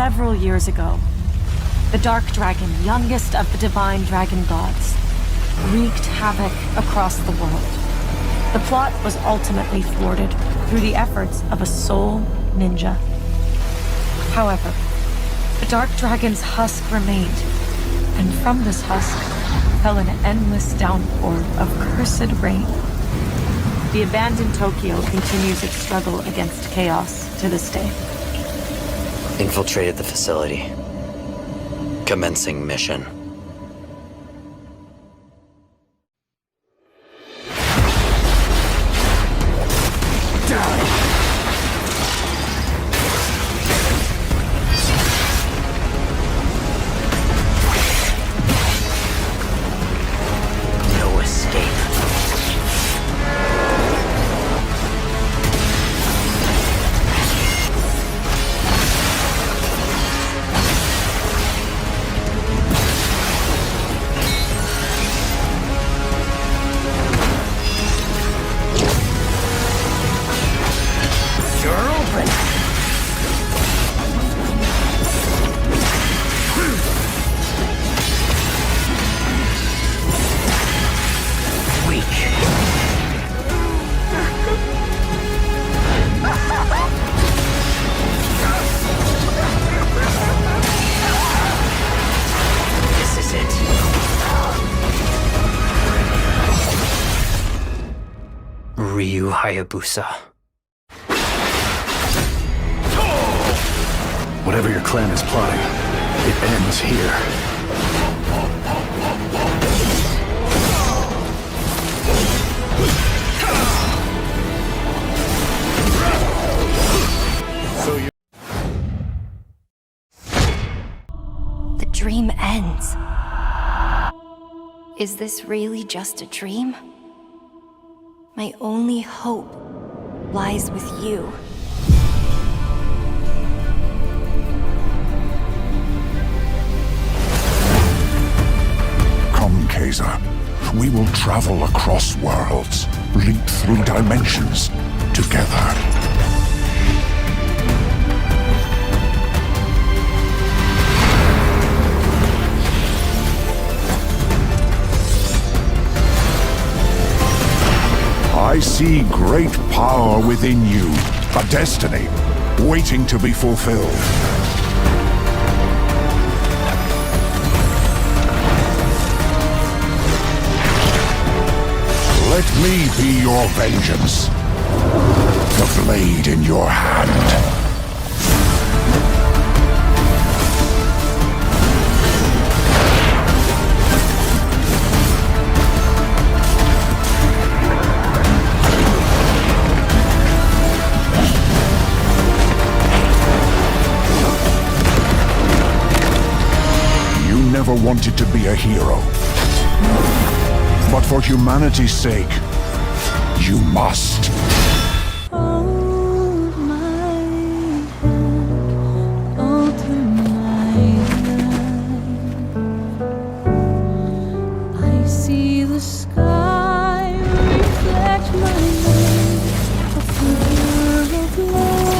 Several years ago, the Dark Dragon, youngest of the divine dragon gods, wreaked havoc across the world. The plot was ultimately thwarted through the efforts of a sole ninja. However, the Dark Dragon's husk remained, and from this husk fell an endless downpour of cursed rain. The abandoned Tokyo continues its struggle against chaos to this day. Infiltrated the facility. Commencing mission. No escape. Hayabusa. Whatever your clan is plotting, it ends here. The dream ends. Is this really just a dream? My only hope lies with you. Come, Kaiser. We will travel across worlds, leap through dimensions, together. I see great power within you, a destiny waiting to be fulfilled. Let me be your vengeance, the blade in your hand. Never wanted to be a hero. But for humanity's sake, you must. Hold my hand, alter my life. I see the sky reflect my name, a flicker of love.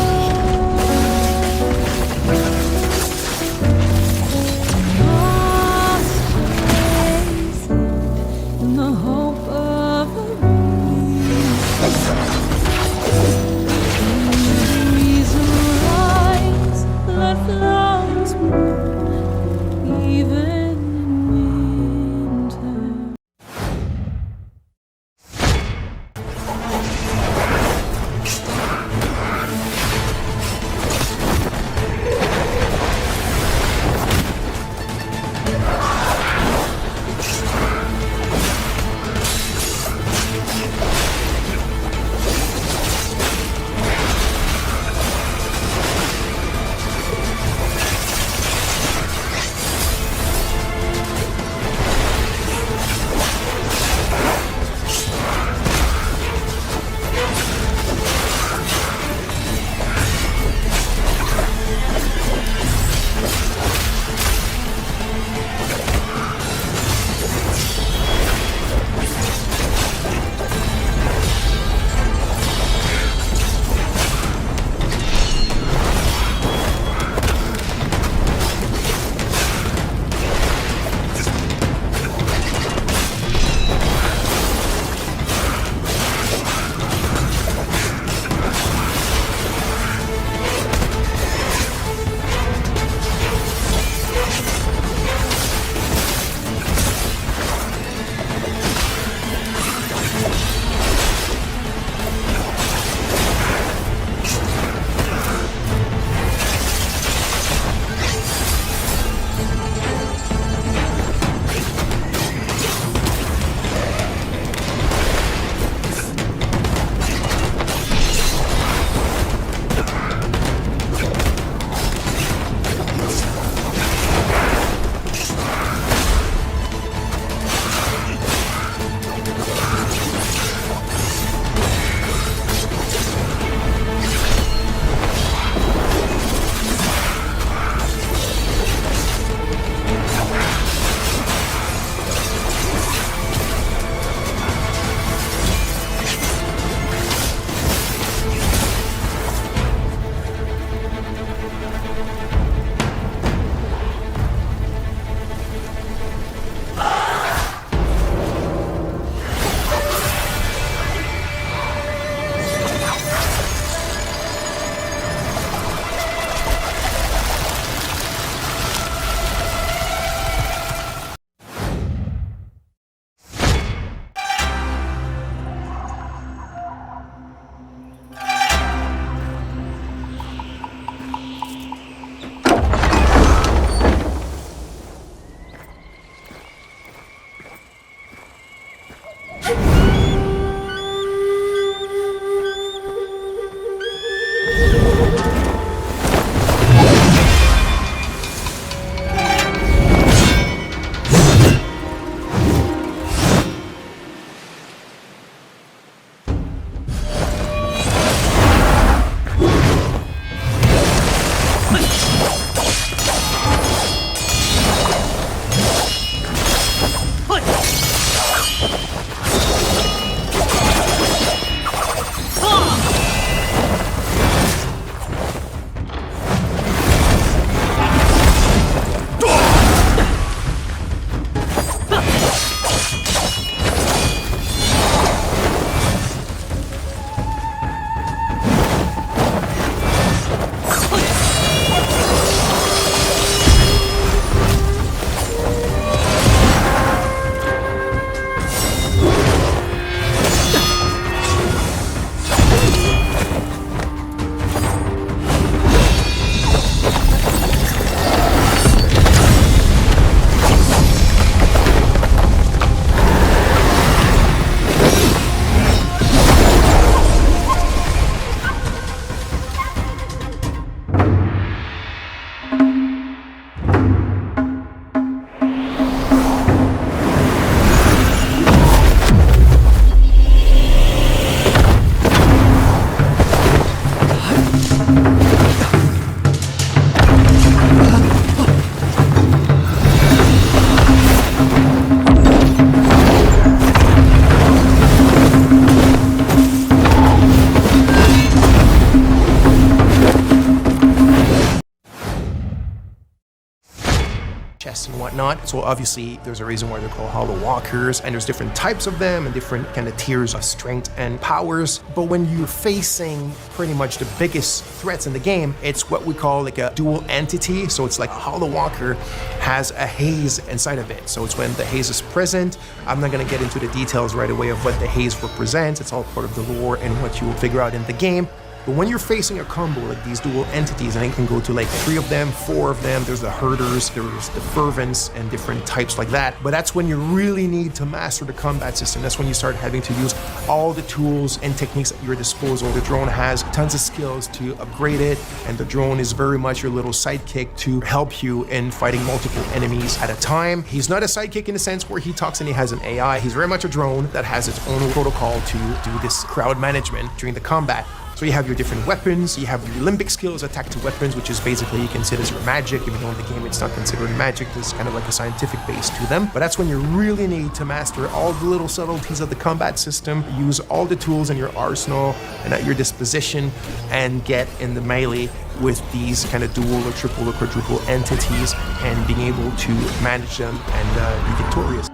whatnot. So obviously there's a reason why they're called Hollow Walkers, and there's different types of them and different kind of tiers of strength and powers. But when you're facing pretty much the biggest threats in the game, it's what we call like a dual entity. So it's like a Hollow Walker has a haze inside of it. So it's when the haze is present. I'm not gonna get into the details right away of what the haze represents. It's all part of the lore and what you will figure out in the game. But when you're facing a combo like these dual entities, and it can go to like 3 of them, 4 of them, there's the herders, there's the fervents, and different types like that. But that's when you really need to master the combat system. That's when you start having to use all the tools and techniques at your disposal. The drone has tons of skills to upgrade it, and the drone is very much your little sidekick to help you in fighting multiple enemies at a time. He's not a sidekick in the sense where he talks and he has an AI. He's very much a drone that has its own protocol to do this crowd management during the combat. So you have your different weapons, you have your limbic skills, attack to weapons, which is basically you consider as your magic, even though in the game it's not considered magic, there's kind of like a scientific base to them. But that's when you really need to master all the little subtleties of the combat system, use all the tools in your arsenal and at your disposition, and get in the melee with these kind of dual or triple or quadruple entities, and being able to manage them and be victorious.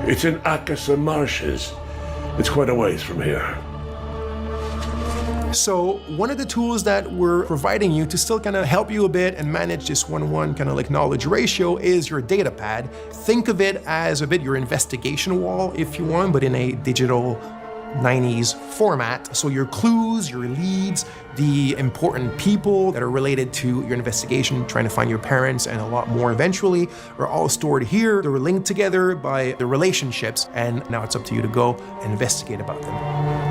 It's in Akasa Marshes. It's quite a ways from here. So one of the tools that we're providing you to still kind of help you a bit and manage this 1-1 kind of like knowledge ratio is your data pad. Think of it as a bit your investigation wall, if you want, but in a digital 90s format. So your clues, your leads, the important people that are related to your investigation, trying to find your parents and a lot more eventually, are all stored here. They're linked together by the relationships, and now it's up to you to go and investigate about them.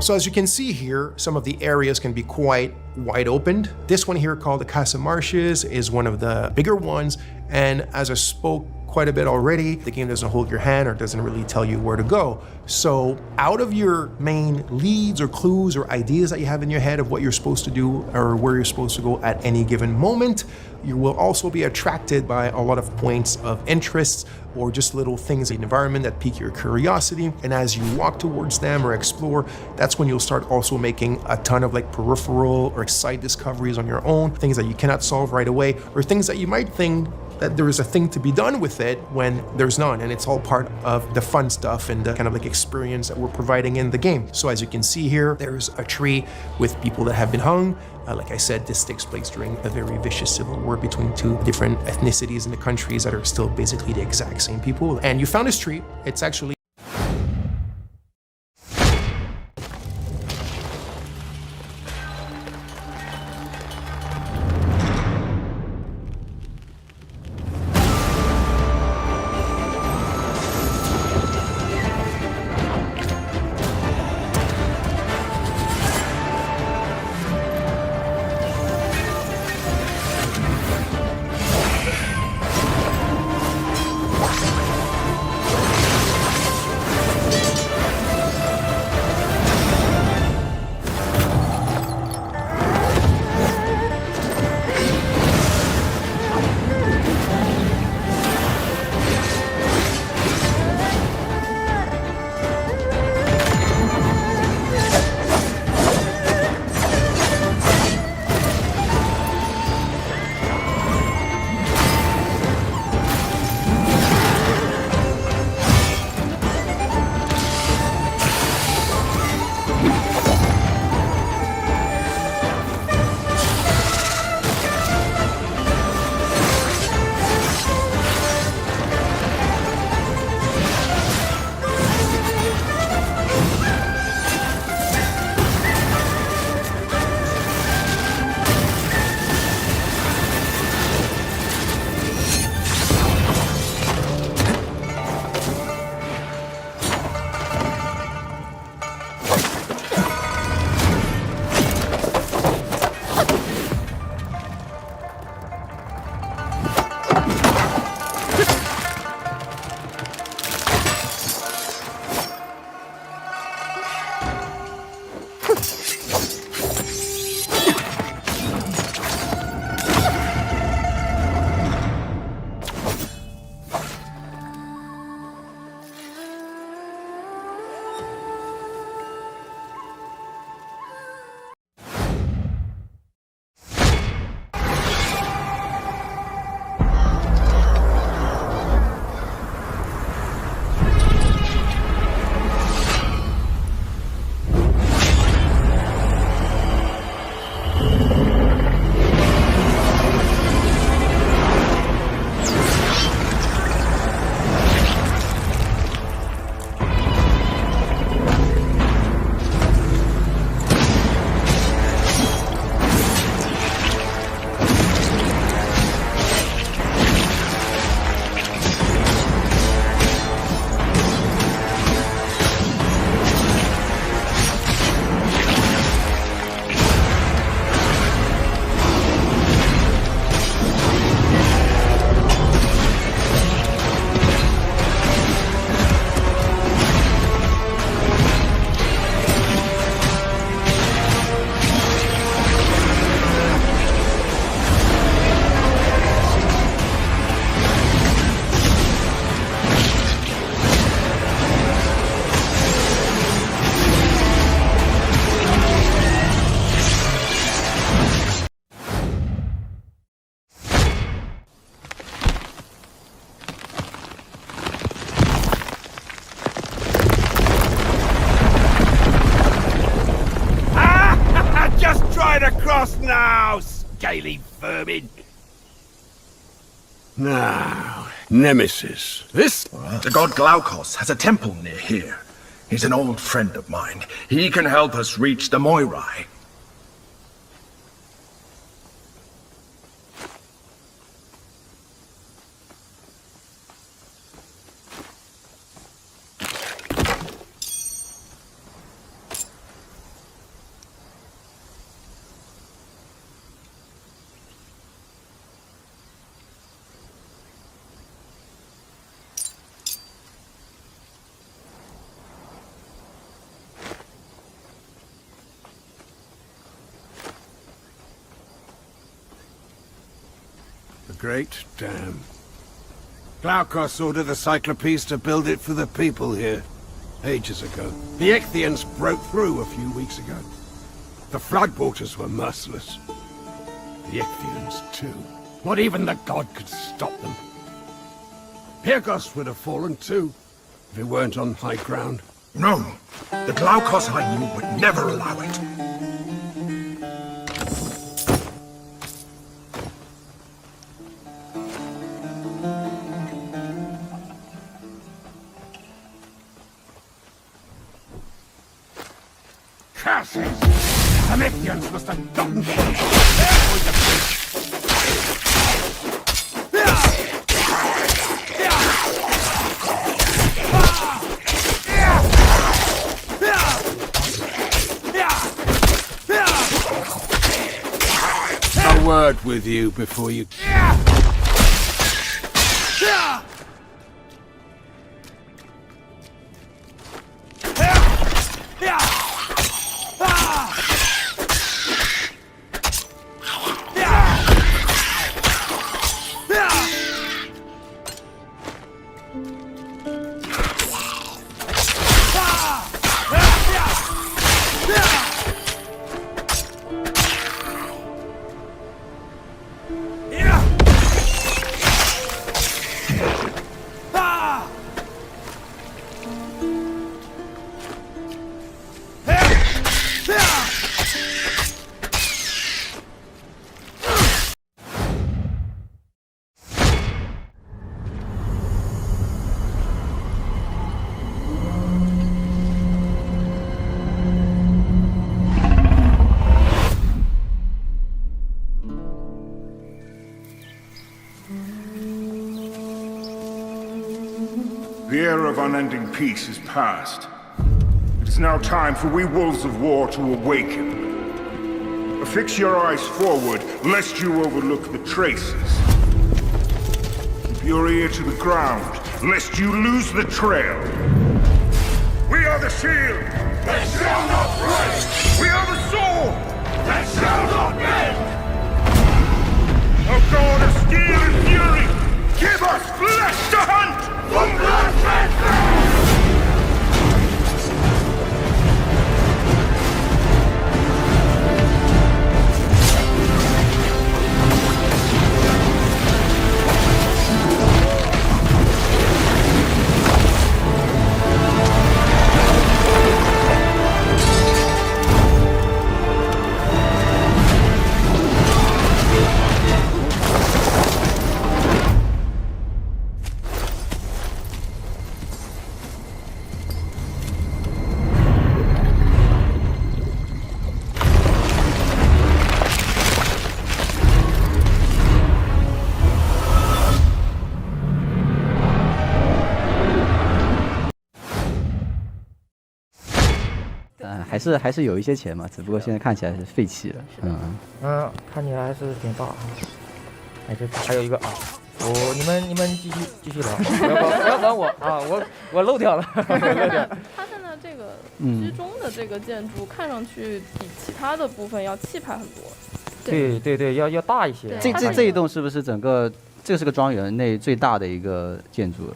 So as you can see here, some of the areas can be quite wide opened. This one here called the Casa Marshes is one of the bigger ones, and as I spoke quite a bit already, the game doesn't hold your hand or doesn't really tell you where to go. So out of your main leads or clues or ideas that you have in your head of what you're supposed to do or where you're supposed to go at any given moment, you will also be attracted by a lot of points of interest or just little things in the environment that pique your curiosity. And as you walk towards them or explore, that's when you'll start also making a ton of like peripheral or side discoveries on your own, things that you cannot solve right away, or things that you might think that there is a thing to be done with it when there's none. And it's all part of the fun stuff and the kind of like experience that we're providing in the game. So as you can see here, there's a tree with people that have been hung. Like I said, this takes place during a very vicious civil war between 2 different ethnicities in the countries that are still basically the exact same people. And you found this tree. It's actually scaly vermin. Now, Nemesis, this... The god Glaukos has a temple near here. He's an old friend of mine. He can help us reach the Moirai. The Great Dam. Glaukos ordered the Cyclopes to build it for the people here, ages ago. The Ichthians broke through a few weeks ago. The floodwaters were merciless. The Ichthians, too. Not even the god could stop them. Pyrgos would have fallen, too, if it weren't on high ground. No, the Glaukos I knew would never allow it. Curses! The Ichthians must have gotten there. A word with you before you... The era of unending peace is past. It is now time for we wolves of war to awaken. Affix your eyes forward, lest you overlook the traces. Keep your ear to the ground, lest you lose the trail. We are the shield that shall not break! We are the sword that shall not bend! O God of steel and fury, give us flesh to hunt! From blood and还是有一些钱嘛，只不过现在看起来是废弃了。看起来还是挺大。哎，这还有一个啊，你们继续聊，不要管我啊，我漏掉了，漏掉。它现在这个居中的这个建筑，看上去比其他的部分要气派很多。对，要大一些。这一栋是不是整个？这个是个庄园内最大的一个建筑了。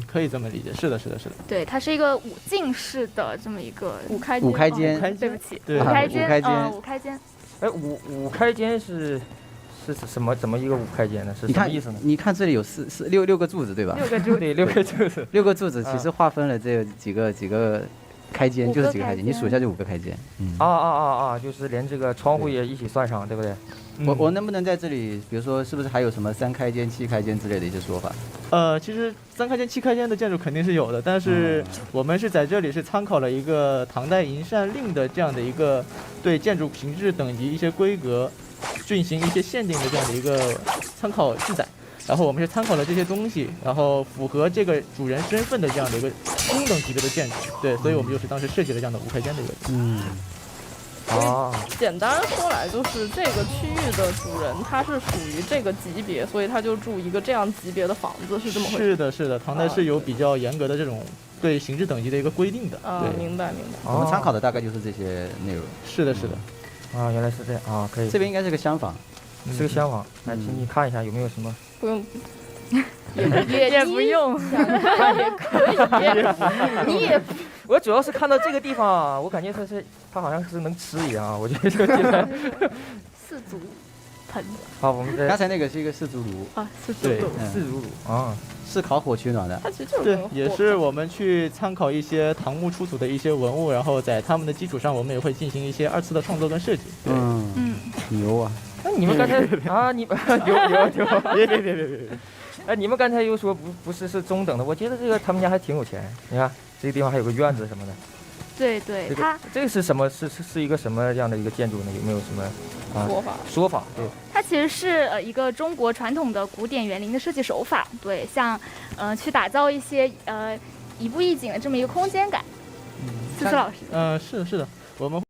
可以这么理解。是的。对，它是一个5进式的这么一个五开间。对不起，对，五开间。哎，五开间是怎么一个5开间呢？是什么意思呢？你看这里有六个柱子对吧？6个柱子，对，6个柱子。6个柱子其实划分了这几个开间，就是几个开间，你数一下就5个开间。就是连这个窗户也一起算上，对不对？我能不能在这里，比如说是不是还有什么3开间、7开间之类的一些说法？其实3开间、7开间的建筑肯定是有的，但是我们是在这里是参考了一个唐代营缮令的这样的一个对建筑品质等级一些规格进行一些限定的这样的一个参考记载。然后我们是参考了这些东西，然后符合这个主人身份的这样的一个中等级别的建筑，对，所以我们就是当时设计了这样的5开间的一个。简单说来就是这个区域的主人他是属于这个级别，所以他就住一个这样级别的房子，是这么回事？是的，唐代是有比较严格的这种对形制等级的一个规定的。明白。我们参考的大概就是这些内容。是的。原来是这样啊，可以。这边应该是个厢房，是个厢房。来，请你看一下有没有什么？不用。也不用，看也可以，你也。我主要是看到这个地方，我感觉它好像是能吃一样啊！我觉得这个地方四足盆。好，我们刚才那个是一个4足炉啊，4足炉，4足炉啊，是烤火取暖的。它其实就是也是我们去参考一些唐墓出土的一些文物，然后在他们的基础上，我们也会进行一些2次的创作跟设计。牛啊！那你们刚才你牛，别！哎，你们刚才又说不是中等的，我觉得这个他们家还挺有钱。你看这个地方还有个院子什么的。对，它这个是什么？是一个什么样的一个建筑呢？有没有什么说法？对，它其实是一个中国传统的古典园林的设计手法。对，像去打造一些一步一景的这么一个空间感。思思老师。是的，我们。